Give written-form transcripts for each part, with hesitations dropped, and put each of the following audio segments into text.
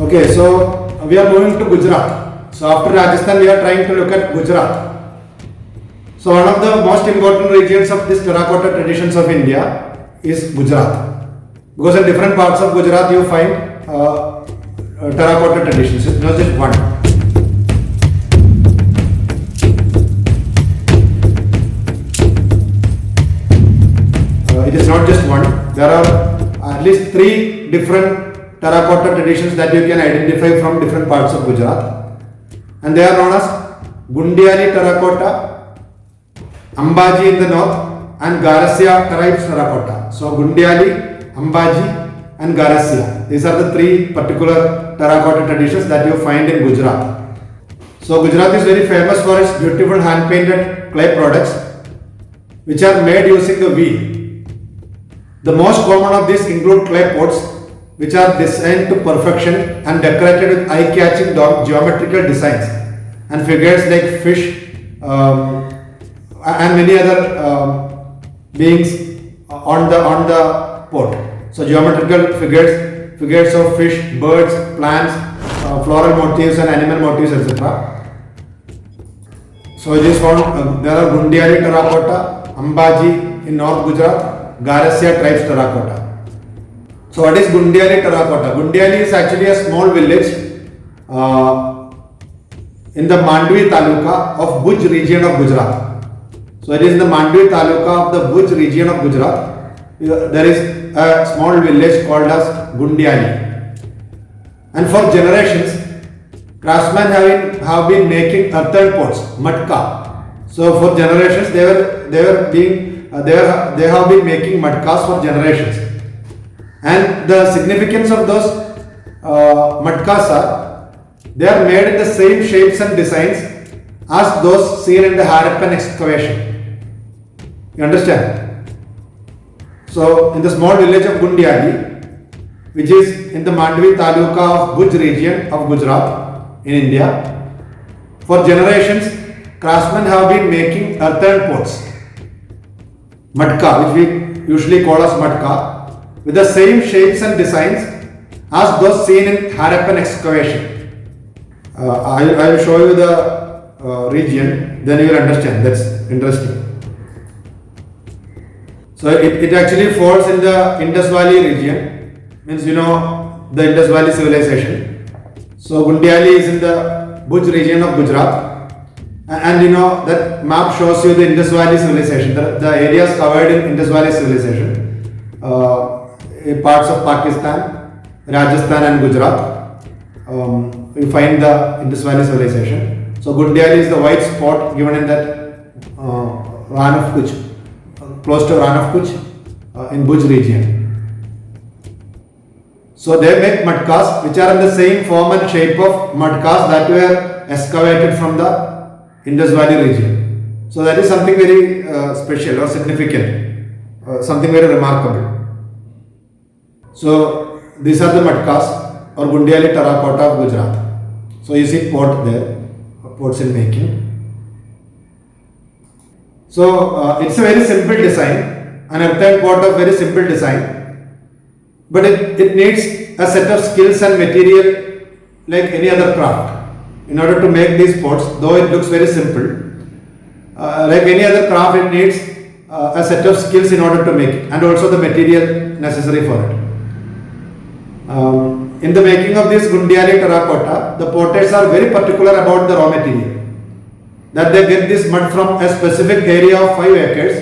Okay, so we are moving to Gujarat. So after Rajasthan, we are trying to look at Gujarat. So one of the most important regions of this terracotta traditions of India is Gujarat. Because in different parts of Gujarat you find terracotta traditions. It's not just one. It is not just one. There are at least 3 different terracotta traditions that you can identify from different parts of Gujarat. And they are known as Gundiali terracotta, Ambaji in the north, and Garasya tribes terracotta. So Gundiali, Ambaji and Garasya. These are the 3 particular terracotta traditions that you find in Gujarat. So Gujarat is very famous for its beautiful hand-painted clay products which are made using the wheel. The most common of these include clay pots which are designed to perfection and decorated with eye-catching geometrical designs and figures like fish and many other beings on the pot. So geometrical figures of fish, birds, plants, floral motifs and animal motifs, etc. So it is found there are Gundiali terracotta, Ambaji in North Gujarat, Garasya tribes terracotta. So what is Gundiali terracotta? Gundiali is actually a small village in the Mandvi Taluka of Bhuj region of Gujarat. So it is in the Mandvi Taluka of the Bhuj region of Gujarat. There is a small village called as Gundiali. And for generations, craftsmen have been making earthen pots, matka. So for generations they have been making matkas for generations. And the significance of those matkas are, they are made in the same shapes and designs as those seen in the Harappan excavation. You understand? So in the small village of Gundiali, which is in the Mandvi Taluka of Bhuj region of Gujarat in India, for generations craftsmen have been making earthen pots, matka, which we usually call as matka, with the same shapes and designs as those seen in Harappan excavation. I will show you the region, then you will understand. That's interesting. So it actually falls in the Indus Valley region, means you know the Indus Valley civilization. So Gundiali is in the Bhuj region of Gujarat, and you know that map shows you the Indus Valley civilization, the areas covered in Indus Valley civilization. Parts of Pakistan, Rajasthan and Gujarat, we find the Indus Valley civilization. So Gundiali is the white spot given in that Rann of Kutch, close to Rann of Kutch in Bhuj region. So they make matkas which are in the same form and shape of matkas that were excavated from the Indus Valley region. So that is something very special or significant, something very remarkable. So these are the matkas or Gundiali terracotta of Gujarat. So you see pot there, pots in making. So it's a very simple design, an earthen pot of very simple design, but it needs a set of skills and material like any other craft in order to make these pots. Though it looks very simple, like any other craft, it needs a set of skills in order to make it, and also the material necessary for it. In the making of this Gundiali terracotta, the potters are very particular about the raw material. That they get this mud from a specific area of 5 acres,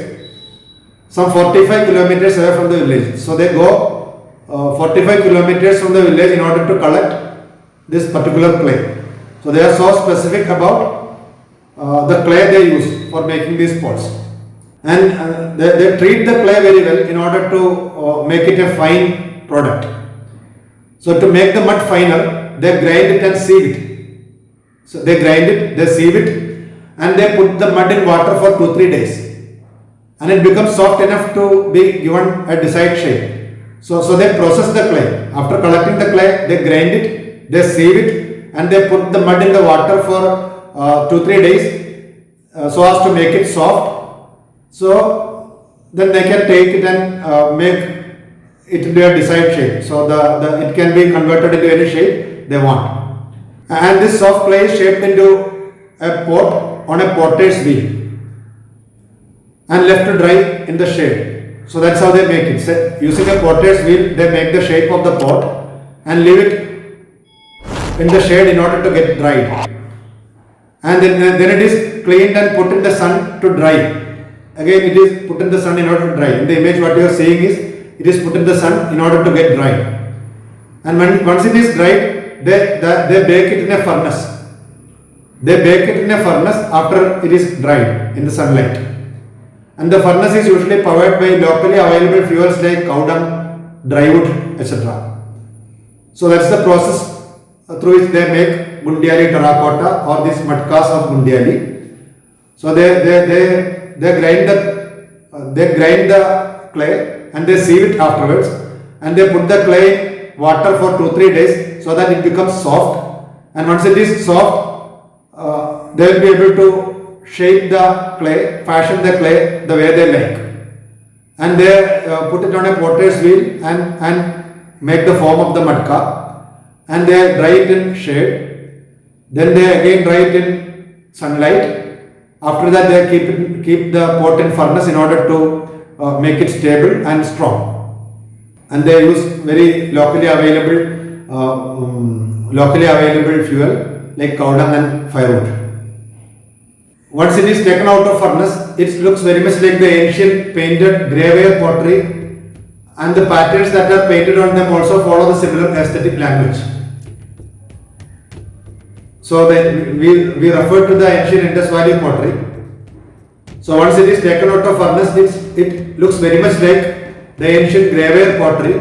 some 45 kilometers away from the village. So they go 45 kilometers from the village in order to collect this particular clay. So they are so specific about the clay they use for making these pots. And they treat the clay very well in order to make it a fine product. So to make the mud finer, they grind it and sieve it. So they grind it, they sieve it, and they put the mud in water for 2-3 days. And it becomes soft enough to be given a desired shape. So they process the clay. After collecting the clay, they grind it, they sieve it, and they put the mud in the water for 2-3 days so as to make it soft. So then they can take it and make it into a desired shape. So it can be converted into any shape they want. And this soft clay is shaped into a pot on a potter's wheel and left to dry in the shade. So that's how they make it. So using a potter's wheel, they make the shape of the pot and leave it in the shade in order to get dried. And then it is cleaned and put in the sun to dry. Again, it is put in the sun in order to dry. In the image, what you are seeing is it is put in the sun in order to get dried. And once it is dried, they bake it in a furnace. They bake it in a furnace after it is dried in the sunlight. And the furnace is usually powered by locally available fuels like cow dung, dry wood, etc. So that's the process through which they make Gundiali terracotta or these matkas of Gundiali. So they grind the clay and they sieve it afterwards, and they put the clay in water for 2-3 days so that it becomes soft. And once it is soft, they will be able to shape the clay, fashion the clay the way they like, and they put it on a potter's wheel and make the form of the matka, and they dry it in shade. Then they again dry it in sunlight. After that, they keep the pot in furnace in order to make it stable and strong. And they use very locally available fuel like cow dung and firewood. Once it is taken out of furnace, it looks very much like the ancient painted graveware pottery, and the patterns that are painted on them also follow the similar aesthetic language. So we refer to the ancient Indus Valley pottery. So once it is taken out of furnace, it looks very much like the ancient graveware pottery,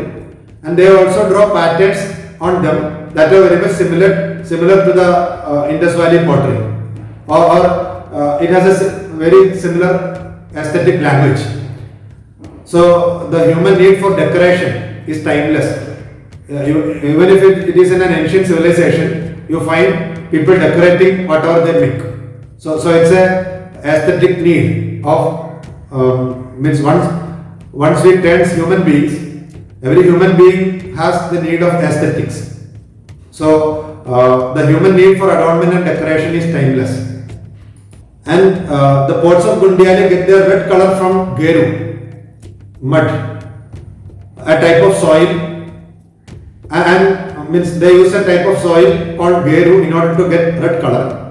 and they also draw patterns on them that are very much similar to the Indus Valley pottery, or it has a very similar aesthetic language. So the human need for decoration is timeless. Even if it is in an ancient civilization, you find people decorating whatever they make. So it's a aesthetic need of means once we turn human beings, every human being has the need of aesthetics. So the human need for adornment and decoration is timeless. And the pots of Gundiali get their red color from geru, mud, a type of soil, and means they use a type of soil called geru in order to get red color.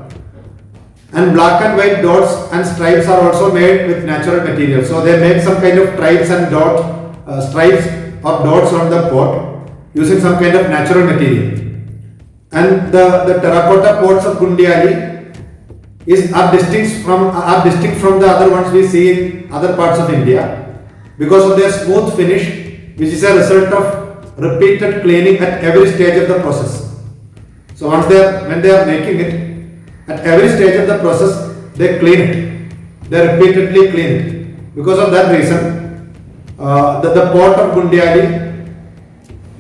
And black and white dots and stripes are also made with natural material. So they make some kind of stripes and stripes or dots on the pot using some kind of natural material. And the terracotta pots of Gundiali are distinct from the other ones we see in other parts of India because of their smooth finish, which is a result of repeated cleaning at every stage of the process. So when they are making it, at every stage of the process, they clean it. They repeatedly clean it. Because of that reason, the pot of Gundiali,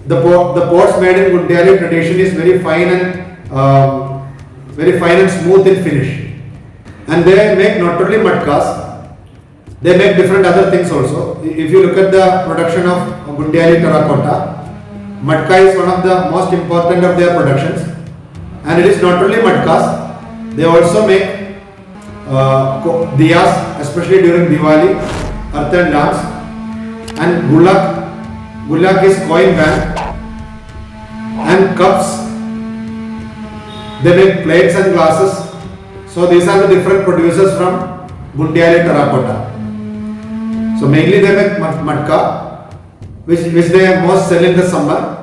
the pots made in Gundiali tradition is very fine and smooth in finish. And they make not only matkas, they make different other things also. If you look at the production of Gundiali terracotta, matka is one of the most important of their productions. And it is not only matkas, they also make diyas, especially during Diwali, earthen lamps, and gulak is coin bank, and cups. They make plates and glasses. So these are the different producers from Gundiali terracotta. So mainly they make matka, which they most sell in the summer,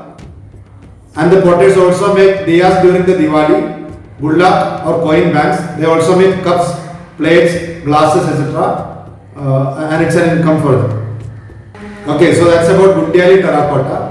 and the potters also make diyas during the Diwali, gulak or coin banks. They also make cups, plates, glasses, etc. And it's an income for them. Okay, so that's about Gundiali terracotta.